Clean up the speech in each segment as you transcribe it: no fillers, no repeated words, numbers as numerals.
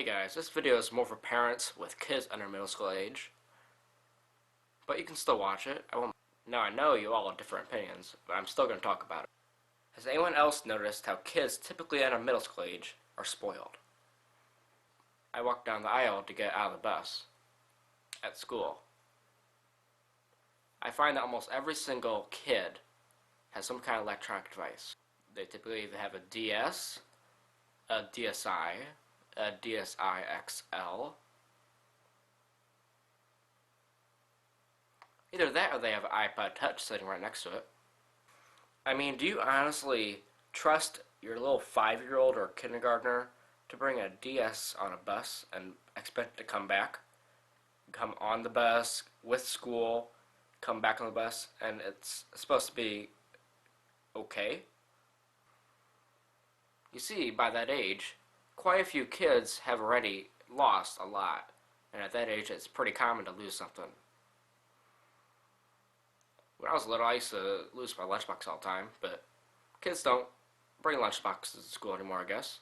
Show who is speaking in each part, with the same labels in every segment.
Speaker 1: Hey guys, this video is more for parents with kids under middle school age, but you can still watch it. Now I know you all have different opinions, but I'm still going to talk about it. Has anyone else noticed how kids typically under middle school age are spoiled? I walk down the aisle to get out of the bus at school. I find that almost every single kid has some kind of electronic device. They typically either have a DS, a DSi, a DSi XL. Either that or they have an iPod Touch sitting right next to it. I mean, do you honestly trust your little 5-year-old or kindergartner to bring a DS on a bus and expect it to come back? Come on the bus, with school, come back on the bus, and it's supposed to be okay? You see, by that age, quite a few kids have already lost a lot, and at that age it's pretty common to lose something. When I was little, I used to lose my lunchbox all the time, but kids don't bring lunchboxes to school anymore, I guess,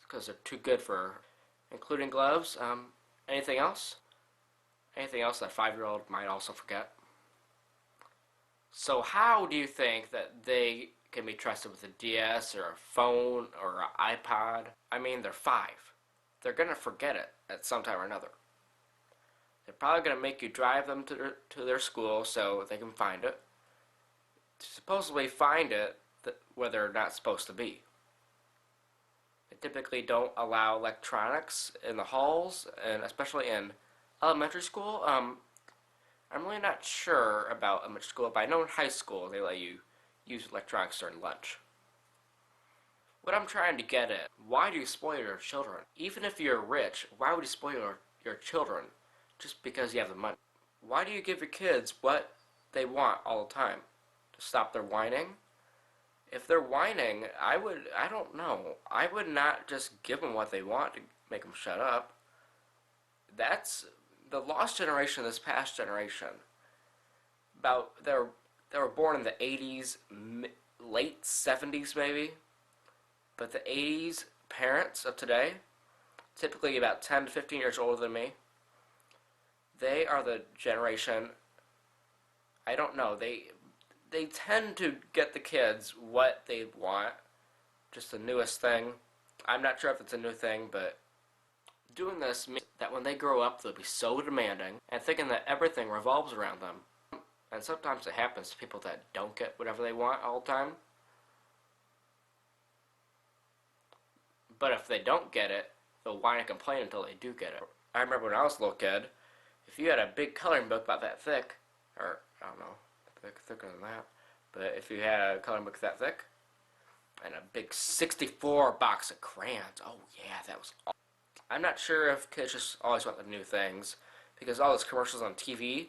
Speaker 1: because they're too good for, including gloves. Anything else? Anything else that a 5-year-old might also forget? So how do you think that they can be trusted with a DS or a phone or an iPod? I mean, they're 5. They're going to forget it at some time or another. They're probably going to make you drive them to their school so they can find it. Supposedly find it where they're not supposed to be. They typically don't allow electronics in the halls, and especially in elementary school. I'm really not sure about elementary school, but I know in high school they let you use electronics during lunch. What I'm trying to get at, why do you spoil your children? Even if you're rich, why would you spoil your children just because you have the money? Why do you give your kids what they want all the time? To stop their whining? If they're whining, I don't know. I would not just give them what they want to make them shut up. That's the lost generation, this past generation. They were born in the 80s, late 70s maybe. But the 80s parents of today, typically about 10 to 15 years older than me, they are the generation, I don't know, they tend to get the kids what they want, just the newest thing. I'm not sure if it's a new thing, but doing this means that when they grow up, they'll be so demanding and thinking that everything revolves around them. And sometimes it happens to people that don't get whatever they want all the time. But if they don't get it, they'll whine and complain until they do get it. I remember when I was a little kid, if you had a big coloring book about that thick, or I don't know, thicker than that, but if you had a coloring book that thick, and a big 64 box of crayons, oh yeah, that was awesome. I'm not sure if kids just always want the new things, because all those commercials on TV,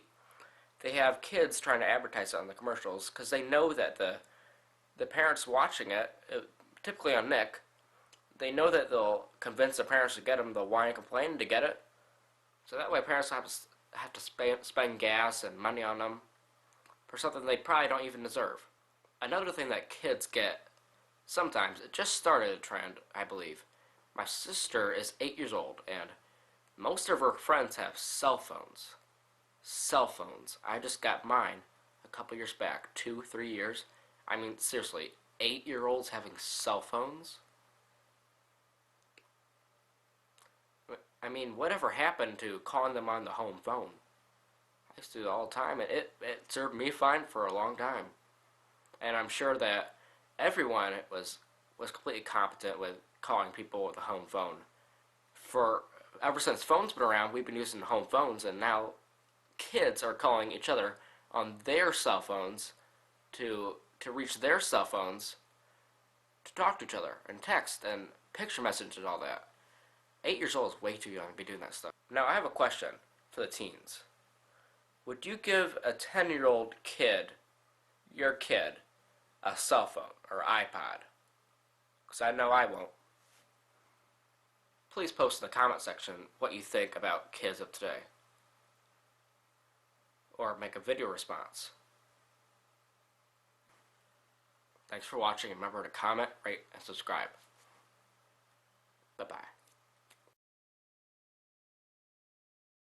Speaker 1: they have kids trying to advertise it on the commercials, because they know that the parents watching it, typically on Nick, they know that they'll convince the parents to get them, they'll whine and complain to get it. So that way parents don't have to spend gas and money on them for something they probably don't even deserve. Another thing that kids get, sometimes, it just started a trend, I believe. My sister is 8 years old, and most of her friends have cell phones. Cell phones. I just got mine a couple years back, 2-3 years. I mean, seriously, 8-year-olds having cell phones? I mean, whatever happened to calling them on the home phone? I used to do it all the time, and it served me fine for a long time. And I'm sure that everyone was completely competent with calling people with a home phone. Ever since phones been around, we've been using home phones, and now kids are calling each other on their cell phones to reach their cell phones to talk to each other and text and picture message and all that. 8 years old is way too young to be doing that stuff. Now I have a question for the teens. Would you give a 10-year-old kid, your kid, a cell phone or iPod? Because I know I won't. Please post in the comment section what you think about kids of today. Or make a video response. Thanks for watching, and remember to comment, rate, and subscribe.